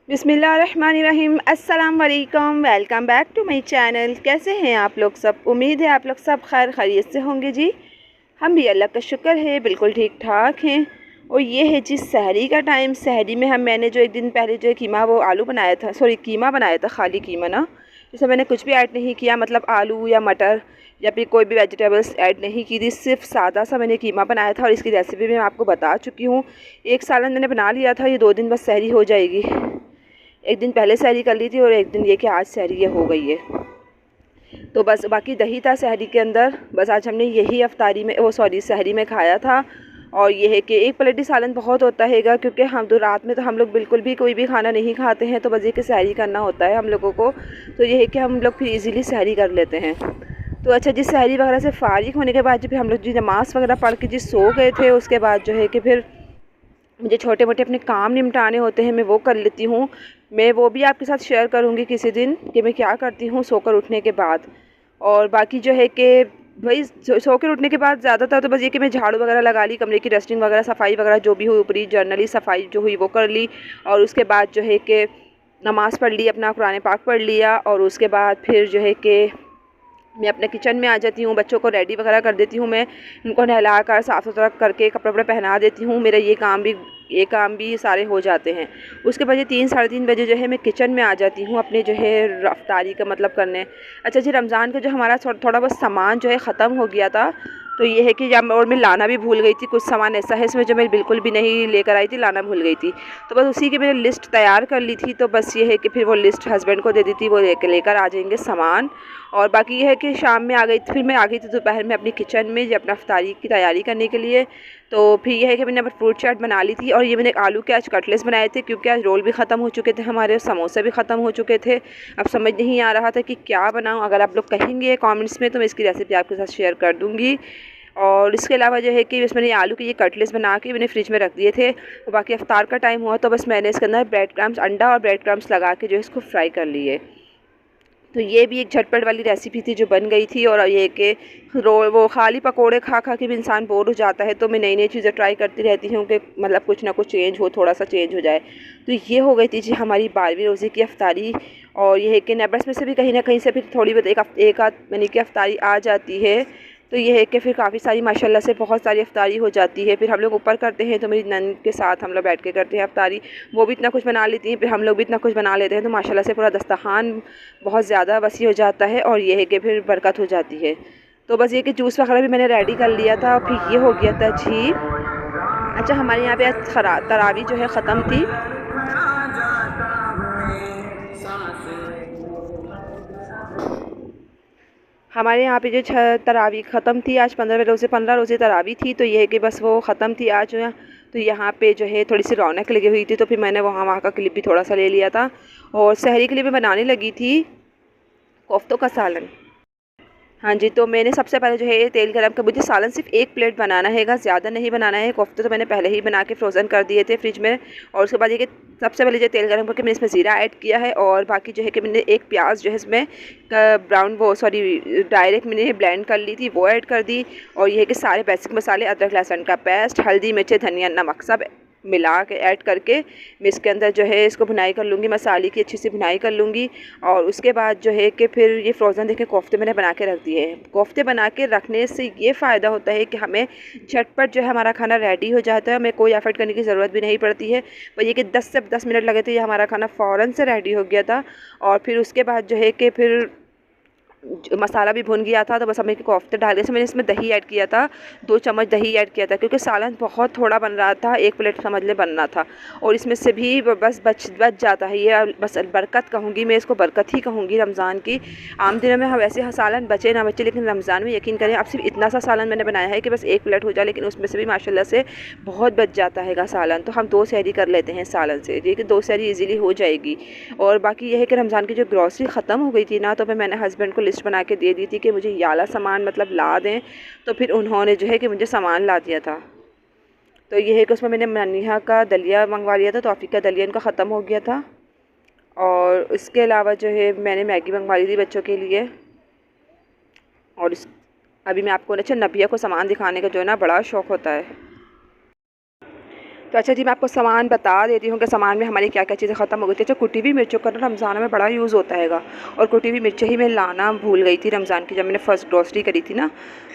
बिस्मिल्लाहिर्रहमानिर्रहीम। अस्सलाम वालेकुम। Welcome back to my channel. कैसे हैं आप लोग सब? उम्मीद है आप लोग सब खैर खैरियत से होंगे जी। हम भी अल्लाह का शुक्र है बिल्कुल ठीक ठाक हैं। और ये है जी सहरी का टाइम। सहरी में मैंने जो एक दिन पहले जो कीमा वो आलू बनाया था, सॉरी कीमा बनाया था, खाली कीमा ना, जिसमें मैंने कुछ भी ऐड नहीं किया, मतलब आलू या मटर या फिर कोई भी वेजिटेबल्स ऐड नहीं की थी, सिर्फ सादा सा मैंने कीमा बनाया था। और इसकी रेसिपी मैं आपको बता चुकी हूँ। एक सालन मैंने बना लिया था, ये 2 दिन बस सहरी हो जाएगी। एक दिन पहले सहरी कर ली थी और एक दिन ये कि आज सहरी ये हो गई है। तो बस बाकी दही था सहरी के अंदर, बस आज हमने यही अफ्तारी में सहरी में खाया था। और ये है कि एक प्लेट ही सालन बहुत होता हैगा, क्योंकि हम तो रात में तो हम लोग बिल्कुल भी कोई भी खाना नहीं खाते हैं, तो बस ये कि सहरी करना होता है हम लोगों को। तो ये है कि हम लोग फिर इजीली सहरी कर लेते हैं। तो अच्छा जी, सहरी वगैरह से फ़ारिग होने के बाद जो फिर हम लोग जी नमाज़ वगैरह पढ़ के जी सो गए थे। उसके बाद जो है कि फिर मुझे छोटे मोटे अपने काम निपटाने होते हैं, मैं वो कर लेती हूँ। मैं वो भी आपके साथ शेयर करूँगी किसी दिन कि मैं क्या करती हूँ सोकर उठने के बाद। और बाकी जो है कि भाई सो कर उठने के बाद ज़्यादातर तो बस ये कि मैं झाड़ू वगैरह लगा ली, कमरे की डस्टिंग वगैरह सफाई वगैरह जो भी हुई, ऊपरी जर्नली सफाई जो हुई वो कर ली। और उसके बाद जो है कि नमाज़ पढ़ ली, अपना कुरान पाक पढ़ लिया। और उसके बाद फिर जो है कि मैं अपने किचन में आ जाती हूँ, बच्चों को रेडी वगैरह कर देती हूँ। मैं उनको नहला कर साफ़ सुथरा करके कपड़े वपड़े पहना देती हूँ। मेरा ये काम भी सारे हो जाते हैं। उसके बाद 3 साढ़े 3 बजे जो है मैं किचन में आ जाती हूँ अपने जो है रफ्तारी का मतलब करने। अच्छा जी, रमज़ान का जो हमारा थोड़ा बहुत सामान जो है ख़त्म हो गया था। तो ये है कि जब और मैं लाना भी भूल गई थी, कुछ सामान ऐसा है इसमें जो मैं बिल्कुल भी नहीं लेकर आई थी, लाना भूल गई थी। तो बस उसी की मैंने लिस्ट तैयार कर ली थी। तो बस ये है कि फिर वो लिस्ट हस्बैंड को दे दी थी, वो लेकर आ जाएंगे सामान। और बाकी ये है कि शाम में आ गई, फिर मैं आ गई थी दोपहर में अपनी किचन में अपना इफ्तारी की तैयारी करने के लिए। तो फिर यह है कि मैंने फ्रूट चाट बना ली थी। और ये मैंने आलू के आज कटलेट्स बनाए थे, क्योंकि आज रोल भी ख़त्म हो चुके थे हमारे और समोसे भी ख़त्म हो चुके थे। अब समझ नहीं आ रहा था कि क्या बनाऊँ। अगर आप लोग कहेंगे कमेंट्स में तो मैं इसकी रेसिपी आपके साथ शेयर कर दूँगी। और इसके अलावा जो है कि बस मैंने आलू के ये कटलेट्स बना के मैंने फ्रिज में रख दिए थे। और बाकी अफ्तार का टाइम हुआ तो बस मैंने इसके अंदर ब्रेड क्रम्स, अंडा और ब्रेड क्रम्स लगा के जो है इसको फ्राई कर लिए। तो ये भी एक झटपट वाली रेसिपी थी जो बन गई थी। और ये कि वो खाली पकोड़े खा खा के भी इंसान बोर हो जाता है, तो मैं नई नई चीज़ें ट्राई करती रहती हूँ कि मतलब कुछ ना कुछ चेंज हो, थोड़ा सा चेंज हो जाए। तो ये हो गई थी जी हमारी 12वीं रोज़े की अफ्तारी। और ये है कि नेबर्स में से भी कहीं ना कहीं से फिर थोड़ी बहुत एक आध महीने की अफ्तारी आ जाती है। तो ये है कि फिर काफ़ी सारी माशाल्लाह से बहुत सारी अफ्तारी हो जाती है। फिर हम लोग ऊपर करते हैं, तो मेरी नन के साथ हम लोग बैठ के करते हैं अफ्तारी। वो भी इतना कुछ बना लेती हैं, फिर हम लोग भी इतना कुछ बना लेते हैं, तो माशाल्लाह से पूरा दस्तरखान बहुत ज़्यादा वसी हो जाता है। और ये है कि फिर बरकत हो जाती है। तो बस ये कि जूस वगैरह भी मैंने रेडी कर लिया था। फिर ये हो गया था जी। अच्छा, हमारे यहाँ पे आज तरावी जो है ख़त्म थी। हमारे यहाँ पे जो तरावी ख़त्म थी आज, 15 रोज़े तरावी थी। तो ये है कि बस वो ख़त्म थी आज। तो यहाँ पे जो है थोड़ी सी रौनक लगी हुई थी, तो फिर मैंने वहाँ का क्लिप भी थोड़ा सा ले लिया था। और सहरी के लिए मैं बनाने लगी थी कोफ्तों का सालन। हाँ जी, तो मैंने सबसे पहले जो है तेल गरम कर, मुझे सालन सिर्फ 1 प्लेट बनाना हैगा, ज़्यादा नहीं बनाना है। कोफ्ते तो मैंने पहले ही बना के फ्रोज़न कर दिए थे फ्रिज में। और उसके बाद ये कि सबसे पहले जो तेल गरम करके मैंने इसमें ज़ीरा ऐड किया है। और बाकी जो है कि मैंने एक प्याज जो है इसमें डायरेक्ट मैंने ब्लेंड कर ली थी, वो ऐड कर दी। और ये है कि सारे बेसिक मसाले, अदरक लहसुन का पेस्ट, हल्दी मिर्च धनिया नमक सब मिला के ऐड करके मैं इसके अंदर जो है इसको भुनाई कर लूँगी, मसाले की अच्छी सी भुनाई कर लूँगी। और उसके बाद जो है कि फिर ये फ्रोज़न देखे कोफ्ते मैंने बना के रख दिए हैं। कोफ्ते बना के रखने से ये फ़ायदा होता है कि हमें झटपट जो है हमारा खाना रेडी हो जाता है, हमें कोई एफर्ट करने की ज़रूरत भी नहीं पड़ती है। पर ये कि 10 से 10 मिनट लगे तो ये हमारा खाना फ़ौरन से रेडी हो गया था। और फिर उसके बाद जो है कि फिर मसाला भी भुन गया था, तो बस हमें कोफ्ते डाल दिए। मैंने इसमें दही ऐड किया था, 2 चम्मच दही ऐड किया था, क्योंकि सालन बहुत थोड़ा बन रहा था, 1 प्लेट समझ ले बनना था। और इसमें से भी बस बच जाता है ये। बस बरकत कहूँगी मैं इसको, बरकत ही कहूँगी रमज़ान की। आम दिनों में हम वैसे सालन बचे ना बचे, लेकिन रमज़ान में यकीन करें, अब सिर्फ इतना सा सालन मैंने बनाया है कि बस 1 प्लेट हो जाए, लेकिन उसमें से भी माशाल्लाह से बहुत बच जाता है सालन। तो हम 2 सहरी कर लेते हैं सालन से, ये कि 2 सहरी ईज़िली हो जाएगी। और बाकी यह है कि रमज़ान की जो ग्रॉसरी ख़त्म हो गई थी ना, तो मैंने हस्बैंड को लिस्ट बना के दे दी थी कि मुझे ये वाला सामान मतलब ला दें। तो फिर उन्होंने जो है कि मुझे सामान ला दिया था। तो ये है कि उसमें मैंने मनिहा का दलिया मंगवा लिया था, तौफीक का दलिया इनका ख़त्म हो गया था। और उसके अलावा जो है मैंने मैगी मंगवा ली थी बच्चों के लिए। और अभी मैं आपको अच्छा नबिया को सामान दिखाने का जो है ना बड़ा शौक़ होता है। तो अच्छा जी, मैं आपको सामान बता देती हूँ कि सामान में हमारी क्या क्या चीज़ें ख़त्म हो गई थी। अच्छा, कुटी हुई मिर्चों का रमज़ान में बड़ा यूज़ होता हैगा, और कुटी हुई मिर्चें ही मैं लाना भूल गई थी रमज़ान की, जब मैंने फ़र्स्ट ग्रॉसरी करी थी ना,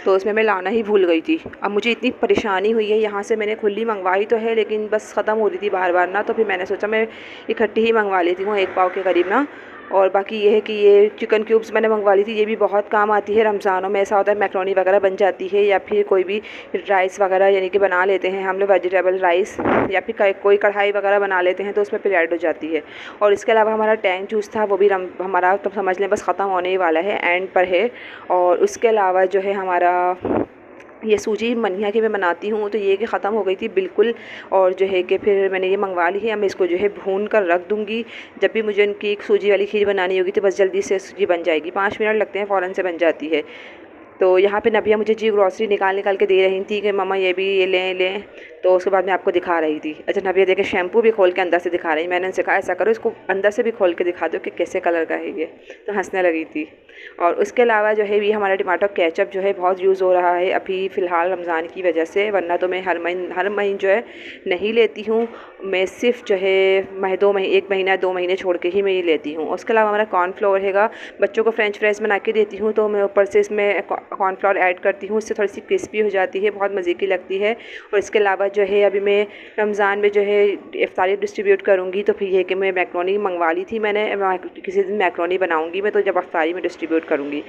तो उसमें मैं लाना ही भूल गई थी। अब मुझे इतनी परेशानी हुई है, यहाँ से मैंने खुली मंगवाई तो है, लेकिन बस ख़त्म हो रही थी बार बार ना, तो फिर मैंने सोचा मैं इकट्ठी ही मंगवा लेती हूँ 1 पाव के करीब ना। और बाकी ये है कि ये चिकन क्यूब्स मैंने मंगवा ली थी, ये भी बहुत काम आती है रमज़ानों में। ऐसा होता है मैक्रोनी वगैरह बन जाती है, या फिर कोई भी राइस वगैरह यानी कि बना लेते हैं हम लोग वेजिटेबल राइस, या फिर कोई कढ़ाई वगैरह बना लेते हैं तो उसमें फिर ऐड हो जाती है। और इसके अलावा हमारा टैंक जूस था, वो भी हमारा तो समझ लें बस ख़त्म होने ही वाला है, एंड पर है। और उसके अलावा जो है हमारा ये सूजी मनिया की मैं बनाती हूँ, तो ये कि ख़त्म हो गई थी बिल्कुल। और जो है कि फिर मैंने ये मंगवा ली है, मैं इसको जो है भून कर रख दूँगी। जब भी मुझे उनकी एक सूजी वाली खीर बनानी होगी तो बस जल्दी से सूजी बन जाएगी, 5 मिनट लगते हैं, फ़ौरन से बन जाती है। तो यहाँ पे नबिया मुझे जी ग्रॉसरी निकाल के दे रही थी कि मम्मा ये भी ये लें। तो उसके बाद मैं आपको दिखा रही थी। अच्छा, नबिया देखे शैम्पू भी खोल के अंदर से दिखा रही। मैंने उनसे कहा ऐसा करो, इसको अंदर से भी खोल के दिखा दो कि कैसे कलर का है ये, तो हंसने लगी थी। और उसके अलावा जो है ये हमारा टमाटो केचप जो है बहुत यूज़ हो रहा है अभी फ़िलहाल रमज़ान की वजह से, वरना तो मैं हर महीने जो है नहीं लेती हूँ। मैं सिर्फ जो है 1 महीना 2 महीने छोड़ के ही मैं ये लेती हूँ। उसके अलावा हमारा कॉर्नफ्लोर हैगा, बच्चों को फ्रेंच फ्राइज़ बना के देती हूँ तो मैं ऊपर से इसमें कॉर्नफ्लोर ऐड करती हूँ, इससे थोड़ी सी क्रिस्पी हो जाती है, बहुत मज़े की लगती है। और इसके अलावा जो है अभी मैं रमज़ान में जो है इफ्तारी डिस्ट्रीब्यूट करूँगी, तो फिर ये कि मैं मैक्रोनी मंगवा ली थी मैंने, किसी दिन मैक्रोनी बनाऊँगी मैं, तो जब इफ्तारी में डिस्ट्रीब्यूट करूँगी।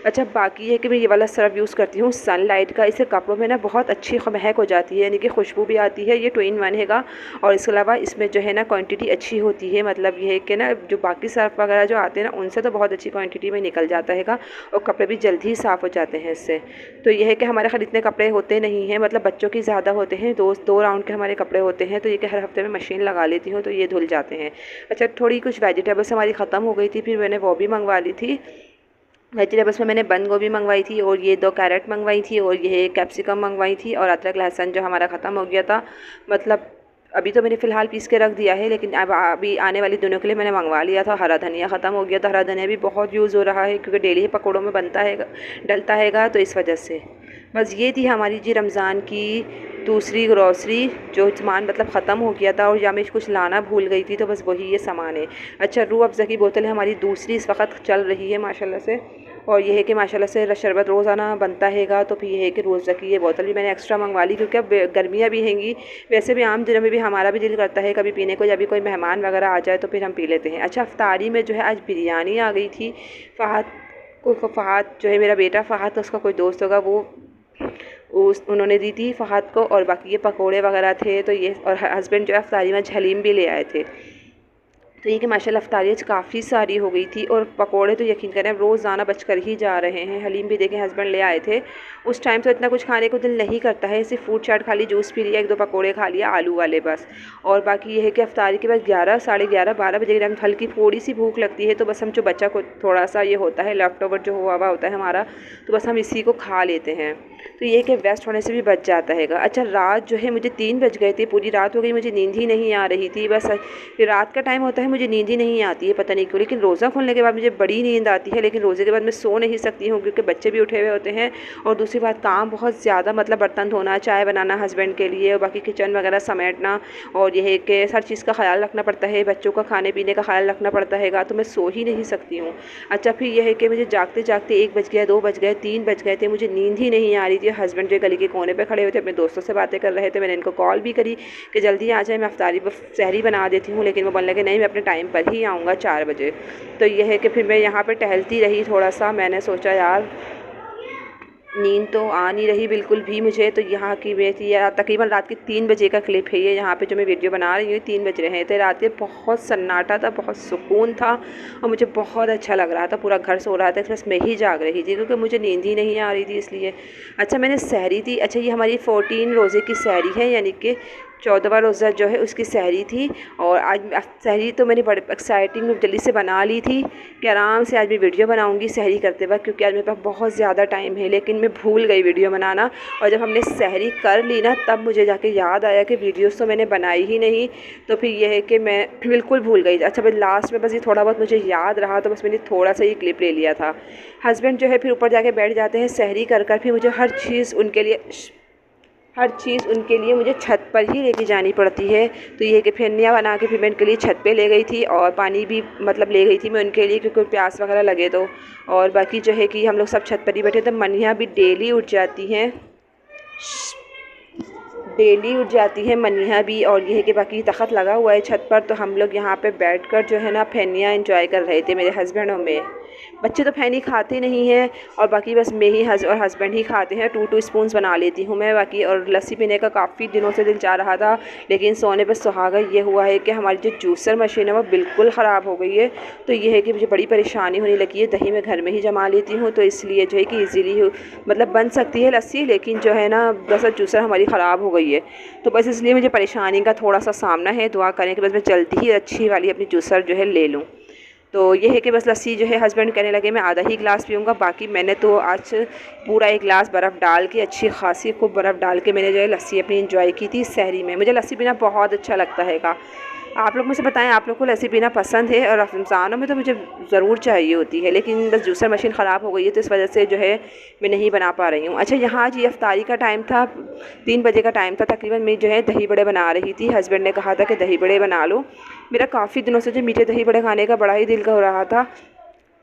अच्छा, बाकी है कि मैं ये वाला सर्फ यूज़ करती हूँ सनलाइट का, इससे कपड़ों में ना बहुत अच्छी महक हो जाती है, यानी कि खुशबू भी आती है। ये 2 in 1 हैगा, और इसके अलावा इसमें जो है ना क्वांटिटी अच्छी होती है, मतलब ये है कि ना जो बाकी सर्फ वगैरह जो आते हैं ना उनसे तो बहुत अच्छी क्वांटिटी में निकल जाता हैगा, और कपड़े भी जल्दी ही साफ़ हो जाते हैं इससे। तो यह है कि हमारे खैर इतने कपड़े होते नहीं हैं, मतलब बच्चों की ज़्यादा होते हैं, 2 राउंड के हमारे कपड़े होते हैं, तो ये कि हर हफ्ते में मशीन लगा लेती हूँ तो ये धुल जाते हैं। अच्छा, थोड़ी कुछ वेजिटेबल्स हमारी ख़त्म हो गई थी, फिर मैंने वो भी मंगवा ली थी। वेजिटेबल्स में मैंने बंद गोभी मंगवाई थी, और ये 2 कैरेट मंगवाई थी, और ये कैप्सिकम मंगवाई थी, और अदरक लहसुन जो हमारा ख़त्म हो गया था। मतलब अभी तो मैंने फ़िलहाल पीस के रख दिया है, लेकिन अब अभी आने वाली दिनों के लिए मैंने मंगवा लिया था। हरा धनिया ख़त्म हो गया था, हरा धनिया भी बहुत यूज़ हो रहा है क्योंकि डेली पकौड़ों में बनता है, डलता हैगा, तो इस वजह से बस ये थी हमारी जी रमज़ान की दूसरी ग्रॉसरी, जो सामान मतलब ख़त्म हो गया था और या मैं कुछ लाना भूल गई थी, तो बस वही ये सामान है। अच्छा, रूह अफ़ज़ा की बोतल हमारी दूसरी इस वक्त चल रही है माशाल्लाह से, और ये है कि माशाल्लाह से शरबत रोज़ाना बनता हैगा, तो फिर ये है कि रूह अफ़ज़ा की ये बोतल भी मैंने एक्स्ट्रा मंगवा ली, क्योंकि अब गर्मियाँ भी हैंगी। वैसे भी आम दिनों में भी हमारा भी दिल करता है कभी पीने को, या भी कोई मेहमान वगैरह आ जाए तो फिर हम पी लेते हैं। अच्छा, इफ्तारी में जो है आज बिरयानी आ गई थी। फ़हद जो है मेरा बेटा फ़हद, उसका कोई दोस्त होगा, उन्होंने दी थी फ़हद को, और बाकी ये पकोड़े वगैरह थे, तो ये और हस्बैंड जो है इफ्तारी में हलीम भी ले आए थे। तो ये कि माशाल्लाह इफ्तारी आज काफ़ी सारी हो गई थी, और पकोड़े तो यकीन करें रोज़ाना बचकर ही जा रहे हैं। हलीम भी देखें हस्बैंड ले आए थे। उस टाइम तो इतना कुछ खाने को दिल नहीं करता है, सिर्फ फ्रूट चाट खा ली, जूस पी लिया, 1-2 पकोड़े खा लिया आलू वाले बस। और बाकी ये है कि इफ्तारी के बाद 11, साढ़े 11, 12 बजे के टाइम हल्की थोड़ी सी भूख लगती है, तो बस हम जो बच्चा को थोड़ा सा ये होता है लेफ्ट ओवर जो हुआ हुआ होता है हमारा, तो बस हम इसी को खा लेते हैं। तो ये कि वेस्ट होने से भी बच जाता हैगा। अच्छा, रात जो है मुझे 3 बज गए थे, पूरी रात हो गई, मुझे नींद ही नहीं आ रही थी। बस रात का टाइम होता है मुझे नींद ही नहीं आती है, पता नहीं क्यों, लेकिन रोज़ा खोलने के बाद मुझे बड़ी नींद आती है, लेकिन रोज़े के बाद मैं सो नहीं सकती हूँ क्योंकि बच्चे भी उठे हुए होते हैं। और दूसरी बात, काम बहुत ज़्यादा, मतलब बर्तन धोना, चाय बनाना हस्बैंड के लिए, और बाकी किचन वगैरह समेटना, और यह है कि हर चीज़ का ख्याल रखना पड़ता है, बच्चों का खाने पीने का ख्याल रखना पड़ता हैगा, तो मैं सो ही नहीं सकती हूँ। अच्छा, फिर यह है कि मुझे जागते जागते 1 बज गया, 2 बज गए, 3 बज गए थे, मुझे नींद ही नहीं आ रही थी। हस्बैंड जो गली के कोने पे खड़े हुए थे, अपने दोस्तों से बातें कर रहे थे। मैंने इनको कॉल भी करी कि जल्दी आ जाए, मैं इफ्तारी सहरी बना देती हूँ, लेकिन वो बोलने लगे नहीं, मैं अपने टाइम पर ही आऊँगा 4 बजे। तो यह है कि फिर मैं यहाँ पे टहलती रही थोड़ा सा। मैंने सोचा यार नींद तो आ नहीं रही बिल्कुल भी मुझे, तो यहाँ की मैं थी यार, तकरीबन रात के 3 बजे का क्लिप है ये, यहाँ पे जो मैं वीडियो बना रही हूँ, 3 बज रहे थे रात के। बहुत सन्नाटा था, बहुत सुकून था, और मुझे बहुत अच्छा लग रहा था। पूरा घर सो रहा था, बस मैं ही जाग रही थी क्योंकि मुझे नींद ही नहीं आ रही थी इसलिए। अच्छा, मैंने सहरी थी। अच्छा, ये हमारी 14 रोज़े की सहरी है, यानी कि 14वां रोज़ा जो है उसकी सहरी थी। और आज सहरी तो मैंने बड़े एक्साइटिंग जल्दी से बना ली थी कि आराम से आज मैं वीडियो बनाऊंगी सहरी करते वक्त, क्योंकि आज मेरे पास बहुत ज़्यादा टाइम है, लेकिन मैं भूल गई वीडियो बनाना। और जब हमने सहरी कर ली ना, तब मुझे जाके याद आया कि वीडियोस तो मैंने बनाई ही नहीं। तो फिर यह है कि मैं बिल्कुल भूल गई। अच्छा, बस लास्ट में बस ये थोड़ा बहुत मुझे याद रहा, तो बस मैंने थोड़ा सा ये क्लिप ले लिया था। हस्बैंड जो है फिर ऊपर जाके बैठ जाते हैं सहरी कर कर, फिर मुझे हर चीज़ उनके लिए हर चीज़ उनके लिए मुझे छत पर ही लेके जानी पड़ती है। तो ये कि फेनिया बना के फिर मैं उनके लिए छत पे ले गई थी और पानी भी मतलब ले गई थी मैं उनके लिए, क्योंकि प्यास वगैरह लगे तो। और बाकी जो है कि हम लोग सब छत पर ही बैठे, तो मनिया भी डेली उठ जाती हैं, डेली उठ जाती है मनिया भी। और ये है कि बाकी तख़्त लगा हुआ है छत पर, तो हम लोग यहाँ पे बैठकर जो है ना फेनिया एंजॉय कर रहे थे, मेरे हस्बैंड और मैं। बच्चे तो फैनी खाते नहीं हैं और बाकी बस मैं ही और हस्बैंड ही खाते हैं। 2 स्पून्स बना लेती हूँ मैं बाकी। और लस्सी पीने का काफ़ी दिनों से दिल चाह रहा था, लेकिन सोने पर सुहागा ये हुआ है कि हमारी जो जूसर मशीन है वो बिल्कुल ख़राब हो गई है। तो ये है कि मुझे बड़ी परेशानी होने लगी है। दही मैं घर में ही जमा लेती हूँ, तो इसलिए जो है कि ईज़िली मतलब बन सकती है लस्सी, लेकिन जो है ना दरअसल जूसर हमारी ख़राब हो गई है। तो बस इसलिए मुझे परेशानी का थोड़ा सा सामना है। दुआ करें कि बस मैं जल्दी ही अच्छी वाली अपनी जूसर जो है ले लूँ। तो ये है कि बस लस्सी जो है हस्बैंड कहने लगे मैं आधा ही गिलास पीऊँगा, बाकी मैंने तो आज पूरा 1 गिलास बर्फ़ डाल के, अच्छी खासी खूब बर्फ़ डाल के मैंने जो है लस्सी अपनी एंजॉय की थी सहरी में। मुझे लस्सी पीना बहुत अच्छा लगता है। आप लोग मुझे बताएं, आप लोग को लस्सी पीना पसंद है? और रमज़ानों में तो मुझे ज़रूर चाहिए होती है, लेकिन बस जूसर मशीन ख़राब हो गई है, तो इस वजह से जो है मैं नहीं बना पा रही हूँ। अच्छा, यहाँ जी अफ्तारी का टाइम था, 3 बजे का टाइम था तकरीबन। मैं जो है दही बड़े बना रही थी। हस्बैंड ने कहा था कि दही बड़े बना लो। मेरा काफ़ी दिनों से जो मीठे दही बड़े खाने का बड़ा ही दिल कर रहा था,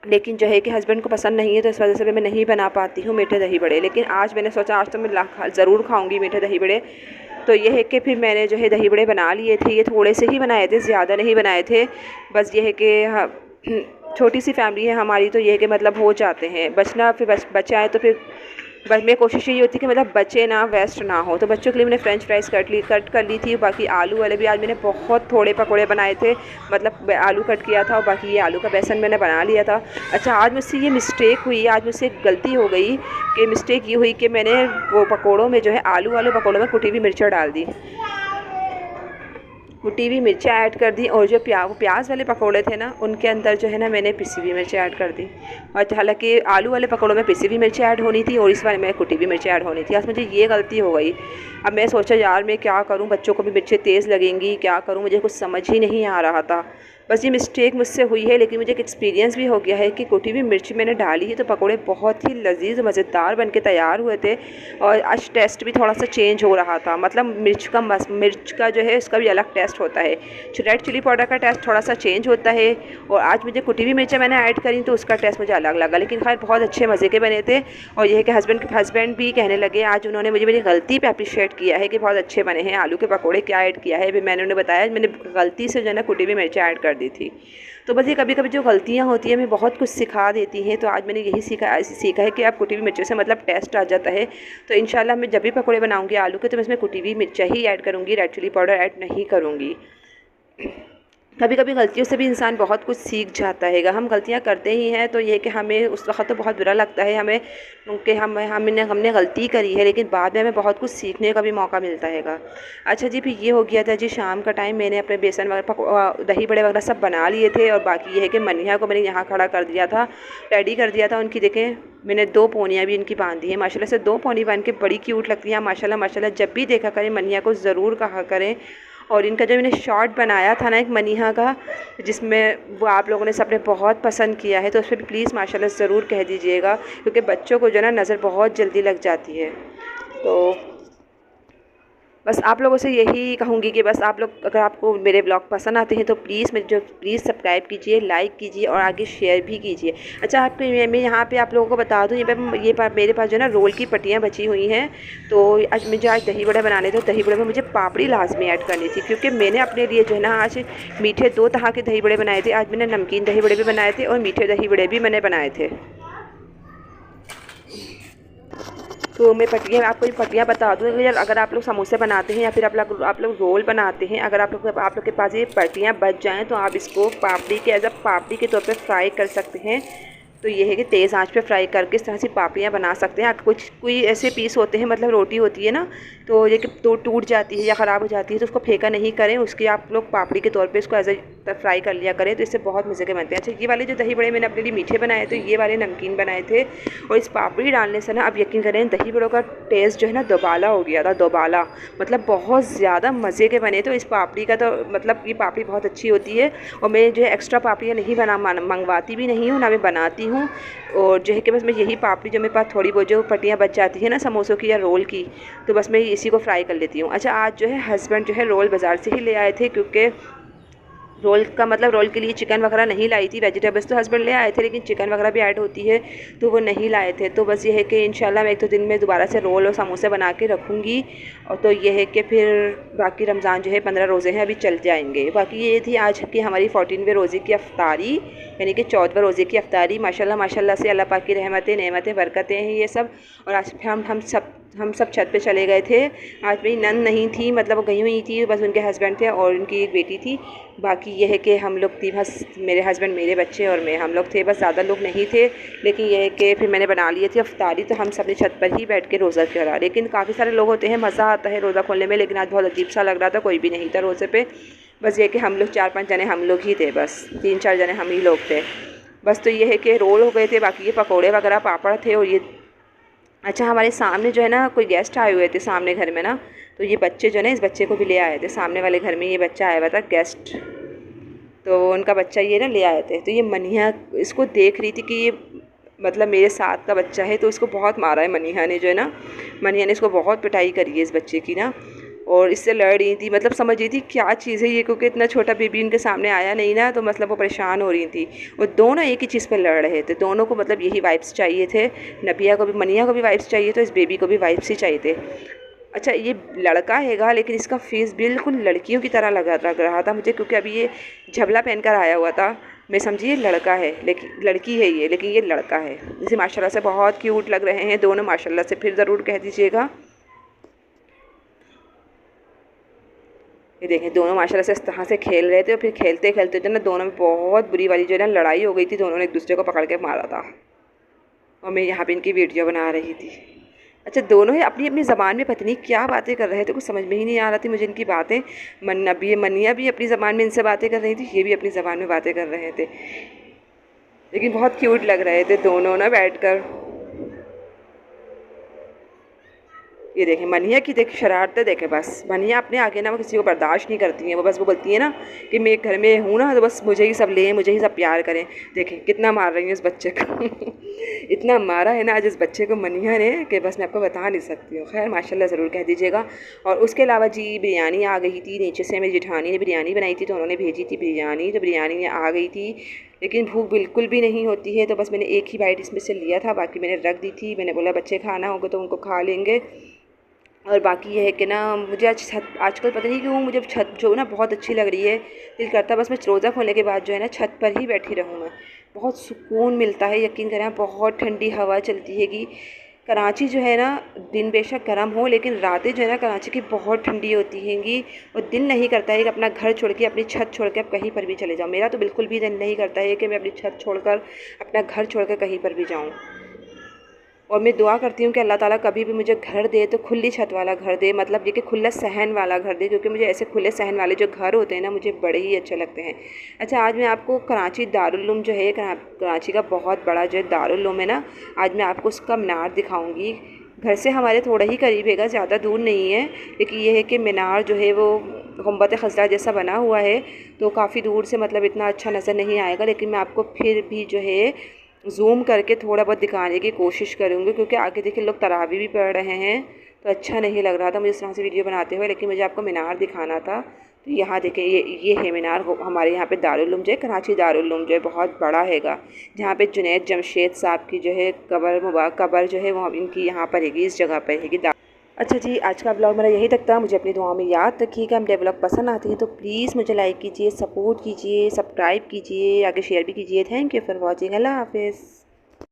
लेकिन जो है कि हस्बैंड को पसंद नहीं है, तो इस वजह से मैं नहीं बना पाती हूँ मीठे दही बड़े। लेकिन आज मैंने सोचा आज तो मैं ज़रूर खाऊँगी मीठे दही बड़े। तो ये है कि फिर मैंने जो है दही बड़े बना लिए थे। ये थोड़े से ही बनाए थे, ज़्यादा नहीं बनाए थे। बस ये है कि छोटी सी फैमिली है हमारी, तो ये है कि मतलब हो जाते हैं। बचना फिर बच आए तो फिर बस मेरी कोशिश यही होती है कि मतलब बचे ना, वेस्ट ना हो। तो बच्चों के लिए मैंने फ्रेंच फ्राइज़ कट कर ली थी। बाकी आलू वाले भी आज मैंने बहुत थोड़े पकौड़े बनाए थे, मतलब आलू कट किया था और बाकी ये आलू का बेसन मैंने बना लिया था। अच्छा, आज मुझसे ये मिस्टेक हुई, आज मुझसे एक गलती हो गई कि मिस्टेक ये हुई कि मैंने वो पकौड़ों में जो है आलू वाले पकौड़ों में कुटी हुई मिर्च डाल दी, कुटी हुई मिर्चें ऐड कर दी। और जो प्याज वाले पकोड़े थे ना, उनके अंदर जो है ना मैंने पिसी हुई मिर्चें ऐड कर दी। और हालांकि आलू वाले पकोड़ों में पिसी हुई मिर्चें ऐड होनी थी और इस बारे में कुटी हुई मिर्चें ऐड होनी थी। आज मुझे ये गलती हो गई। अब मैं सोचा यार मैं क्या करूं, बच्चों को भी मिर्चें तेज़ लगेंगी, क्या करूं, मुझे कुछ समझ ही नहीं आ रहा था। बस ये मिस्टेक मुझसे हुई है, लेकिन मुझे एक एक्सपीरियंस भी हो गया है कि कुटी हुई मिर्च मैंने डाली है तो पकोड़े बहुत ही लजीज मज़ेदार बन के तैयार हुए थे। और आज टेस्ट भी थोड़ा सा चेंज हो रहा था, मतलब मिर्च का जो है उसका भी अलग टेस्ट होता है। रेड चिली पाउडर का टेस्ट थोड़ा सा चेंज होता है, और आज मुझे कुटी हुई मिर्चें मैंने ऐड करी तो उसका टेस्ट मुझे अलग लगा। लेकिन खैर बहुत अच्छे मज़े के बने थे। और ये है कि हस्बैंड भी कहने लगे, आज उन्होंने मुझे मेरी गलती पे अप्रिशिएट किया है कि बहुत अच्छे बने हैं। आलू के पकौड़े क्या ऐड किया है, भी मैंने उन्हें बताया मैंने गलती से जो है ना कुटी हुई मिर्चें ऐड कर दी थी। तो बस ये कभी कभी जो गलतियाँ होती हैं हमें बहुत कुछ सिखा देती हैं। तो आज मैंने यही सीखा है कि आप कुटी हुई मिर्चों से मतलब टेस्ट आ जाता है। तो इंशाल्लाह मैं जब भी पकौड़े बनाऊंगी आलू के, तो मैं इसमें कुटी हुई मिर्चा ही ऐड करूँगी, रेड चिली पाउडर ऐड नहीं करूँगी। कभी कभी गलतियों से भी इंसान बहुत कुछ सीख जाता है। हम गलतियाँ करते ही हैं, तो ये कि हमें उस वक्त तो बहुत बुरा लगता है हमें कि हमने गलती करी है, लेकिन बाद में हमें बहुत कुछ सीखने का भी मौका मिलता है। अच्छा जी, फिर ये हो गया था जी शाम का टाइम। मैंने अपने बेसन वगैरह दही बड़े वगैरह सब बना लिए थे, और बाकी ये है कि मनिया को मैंने यहाँ खड़ा कर दिया था, रेडी कर दिया था उनकी। देखें मैंने 2 पोनियाँ भी इनकी बांध दी हैं माशाल्लाह से। 2 पोनी बांध के बड़ी क्यूट लगती हैं माशाल्लाह माशाल्लाह। जब भी देखा करें मनिया को ज़रूर कहा करें। और इनका जो मैंने शॉर्ट बनाया था ना एक मनिहा का, जिसमें वो आप लोगों ने सबने बहुत पसंद किया है, तो उस पर भी प्लीज़ माशाल्लाह ज़रूर कह दीजिएगा, क्योंकि बच्चों को जो है ना नज़र बहुत जल्दी लग जाती है। तो बस आप लोगों से यही कहूँगी कि बस आप लोग अगर आपको मेरे ब्लॉग पसंद आते हैं तो प्लीज़ सब्सक्राइब कीजिए, लाइक कीजिए और आगे शेयर भी कीजिए। अच्छा, मैं यहाँ पे आप लोगों को बता दूँ, मेरे पास जो है ना रोल की पट्टियाँ बची हुई हैं। तो आज दही बड़े बनाने थे, दही बड़े में मुझे पापड़ी लाजमी ऐड करनी थी, क्योंकि मैंने अपने लिए जो है ना आज मीठे 2 तरह के दही बड़े बनाए थे। आज मैंने नमकीन दही बड़े भी बनाए थे और मीठे दही बड़े भी मैंने बनाए थे। तो मैं आपको ये पट्टियाँ बता दूँ, अगर आप लोग समोसे बनाते हैं या फिर आप लोग रोल बनाते हैं, अगर आप लोग के पास ये पट्टियाँ बच जाएँ तो आप इसको पापड़ी के पापड़ी के तौर पे फ्राई कर सकते हैं। तो ये है कि तेज़ आंच पे फ्राई करके इस तरह से पापड़ियाँ बना सकते हैं। कोई ऐसे पीस होते हैं, मतलब रोटी होती है ना, तो ये कि टूट जाती है या ख़राब हो जाती है, तो उसको फेंका नहीं करें, उसकी आप लोग पापड़ी के तौर पे इसको एज ए फ्राई कर लिया करें, तो इससे बहुत मज़े के बनते हैं। अच्छा, ये वाले जो दही बड़े मैंने अपने लिए मीठे बनाए थे, ये वाले नमकीन बनाए थे। और इस पापड़ी डालने से ना आप यकीन करें दही बड़ों का टेस्ट जो है ना दोबाला हो गया था, दोबाला, मतलब बहुत ज़्यादा मज़े के बने। तो इस पापड़ी का तो मतलब ये पापड़ी बहुत अच्छी होती है, और मैं जो है एक्स्ट्रा पापड़ियाँ नहीं मंगवाती भी नहीं हूँ, ना मैं बनाती हूँ। हूँ। और जो है कि बस मैं यही पापड़ी जो मेरे पास थोड़ी बहुत जो पट्टियाँ बच जाती है ना समोसों की या रोल की, तो बस मैं इसी को फ्राई कर लेती हूँ। अच्छा, आज जो है हस्बैंड जो है रोल बाज़ार से ही ले आए थे, क्योंकि रोल का मतलब रोल के लिए चिकन वगैरह नहीं लाई थी। वेजिटेबल्स तो हस्बैंड ले आए थे, लेकिन चिकन वगैरह भी ऐड होती है तो वो नहीं लाए थे। तो बस ये है कि इंशाल्लाह मैं 1-2 दिन में दोबारा से रोल और समोसे बना के रखूँगी। और तो ये है कि फिर बाकी रमज़ान जो है 15 रोज़े हैं अभी चल जाएंगे। बाकी ये थी आज की हमारी 14वें रोज़े की अफ्तारी, यानी कि 14वें रोज़े की अफ्तारी। माशाल्लाह माशाल्लाह से अल्लाह पाक की रहमतें, नेमतें, बरकतें हैं ये सब। और आज हम सब छत पे चले गए थे। आज मेरी नंद नहीं थी, मतलब वो गई हुई थी, बस उनके हस्बैंड थे और उनकी एक बेटी थी। बाकी ये है कि हम लोग थी बस, मेरे हस्बैंड, मेरे बच्चे और मैं, हम लोग थे बस, ज़्यादा लोग नहीं थे। लेकिन यह है कि फिर मैंने बना लिए थे अफ्तारी, तो हम सब ने छत पर ही बैठ के रोज़ा करा। लेकिन काफ़ी सारे लोग होते हैं, मज़ा आता है रोज़ा खोलने में, लेकिन आज बहुत अजीब सा लग रहा था, कोई भी नहीं था रोज़े पे। बस ये कि हम लोग 4-5 जने हम लोग ही थे, बस 3-4 जने हम ही लोग थे बस। तो ये है कि रोल हो गए थे, बाकी ये पकौड़े वगैरह, पापड़ थे और ये। अच्छा, हमारे सामने जो है ना कोई गेस्ट आए हुए थे सामने घर में ना, तो ये बच्चे जो है ना, इस बच्चे को भी ले आए थे। सामने वाले घर में ये बच्चा आया हुआ था गेस्ट, तो उनका बच्चा ये ना ले आए थे। तो ये मनिया इसको देख रही थी कि ये मतलब मेरे साथ का बच्चा है, तो इसको बहुत मारा है मनिया ने, जो है ना मनिया ने इसको बहुत पिटाई करी है इस बच्चे की ना। और इससे लड़ रही थी, मतलब समझ रही थी क्या चीज़ है ये, क्योंकि इतना छोटा बेबी उनके सामने आया नहीं ना, तो मतलब वो परेशान हो रही थी। और दोनों एक ही चीज़ पर लड़ रहे थे, दोनों को मतलब यही वाइप्स चाहिए थे। नबिया को भी, मनिया को भी वाइप्स चाहिए, तो इस बेबी को भी वाइप्स ही चाहिए थे। अच्छा, ये लड़का हैगा, लेकिन इसका फेस बिल्कुल लड़कियों की तरह लग रहा था मुझे, क्योंकि अभी ये झबला पहनकर आया हुआ था। मैं समझी ये लड़का है, लेकिन लड़की है ये, लेकिन ये लड़का है। जैसे माशाल्लाह से बहुत क्यूट लग रहे हैं दोनों, माशाल्लाह से फिर ज़रूर कह दीजिएगा। ये देखें, दोनों माशाल्लाह से इस तरह से खेल रहे थे, और फिर खेलते खेलते जो ना दोनों में बहुत बुरी वाली जो है ना लड़ाई हो गई थी। दोनों ने एक दूसरे को पकड़ के मारा था, और मैं यहाँ पे इनकी वीडियो बना रही थी। अच्छा, दोनों ही अपनी अपनी ज़बान में पता नहीं क्या बातें कर रहे थे, कुछ समझ में ही नहीं आ रहा थी मुझे इनकी बातें। मनिया भी अपनी ज़बान में इनसे बातें कर रही थी, ये भी अपनी ज़बान में बातें कर रहे थे, लेकिन बहुत क्यूट लग रहे थे दोनों ना बैठकर। ये देखें मनिया की देख शरारतें देखें, बस मनिया अपने आगे ना वो किसी को बर्दाश्त नहीं करती हैं। वो बस वो बोलती है ना कि मैं घर में हूँ ना, तो बस मुझे ही सब लें, मुझे ही सब प्यार करें। देखें कितना मार रही हूँ इस बच्चे को इतना मारा है ना आज इस बच्चे को मनिया ने कि बस मैं आपको बता नहीं सकती हूँ। खैर माशाल्लाह ज़रूर कह दीजिएगा। और उसके अलावा जी बिरयानी आ गई थी नीचे से, मेरी जेठानी ने बिरयानी बनाई थी, तो उन्होंने भेजी थी बिरयानी, तो बिरयानी आ गई थी। लेकिन भूख बिल्कुल भी नहीं होती है, तो बस मैंने एक ही बाइट इसमें से लिया था, बाकी मैंने रख दी थी। मैंने बोला बच्चे खाना होगा तो उनको खा लेंगे। और बाकी ये है कि ना मुझे आजकल पता नहीं क्यों मुझे छत जो ना बहुत अच्छी लग रही है। दिल करता बस मैं रोज़ा खोलने के बाद जो है ना छत पर ही बैठी रहूँ मैं, बहुत सुकून मिलता है। यकीन करें, बहुत ठंडी हवा चलती है कि कराची जो है ना, दिन बेशक गर्म हो, लेकिन रातें जो है ना कराची की बहुत ठंडी होती हैंगी। और दिल नहीं करता है कि अपना घर छोड़ के, अपनी छत छोड़ के आप कहीं पर भी चले जाओ। मेरा तो बिल्कुल भी दिल नहीं करता है कि मैं अपनी छत छोड़कर, अपना घर छोड़कर कहीं पर भी जाऊँ। और मैं दुआ करती हूँ कि अल्लाह ताला कभी भी मुझे घर दे तो खुली छत वाला घर दे, मतलब ये कि खुला सहन वाला घर दे, क्योंकि मुझे ऐसे खुले सहन वाले जो घर होते हैं ना मुझे बड़े ही अच्छे लगते हैं। अच्छा, आज मैं आपको कराची दारुल-उलूम जो है, कराची का बहुत बड़ा जो है दारुल-उलूम है ना, आज मैं आपको उसका मीनार दिखाऊँगी। घर से हमारे थोड़ा ही करीब है, ज़्यादा दूर नहीं है, लेकिन ये है कि मीनार जो है वो गुंबद खज़रा जैसा बना हुआ है, तो काफ़ी दूर से मतलब इतना अच्छा नज़र नहीं आएगा। लेकिन मैं आपको फिर भी जो है ज़ूम करके थोड़ा बहुत दिखाने की कोशिश करूँगी, क्योंकि आगे देखिए लोग तरावी भी पढ़ रहे हैं, तो अच्छा नहीं लग रहा था मुझे इस तरह से वीडियो बनाते हुए। लेकिन मुझे आपको मीनार दिखाना था। तो यहाँ देखिए ये है मीनार, हमारे यहाँ पे दारुल-उलूम जो है, कराची दारुल-उलूम जो है बहुत बड़ा हैगा, जहाँ पे जुनैद जमशेद साहब की जो है कब्र जो है वो इनकी यहाँ पर हैगी, इस जगह पर हैगी। अच्छा जी, आज का ब्लॉग मेरा यही तक था। मुझे अपनी दुआओं में याद रखिएगा। मेरे ब्लॉग पसंद आते हैं तो प्लीज़ मुझे लाइक कीजिए, सपोर्ट कीजिए, सब्सक्राइब कीजिए, आगे शेयर भी कीजिए। Thank you for watching. अल्लाह हाफ़िज़।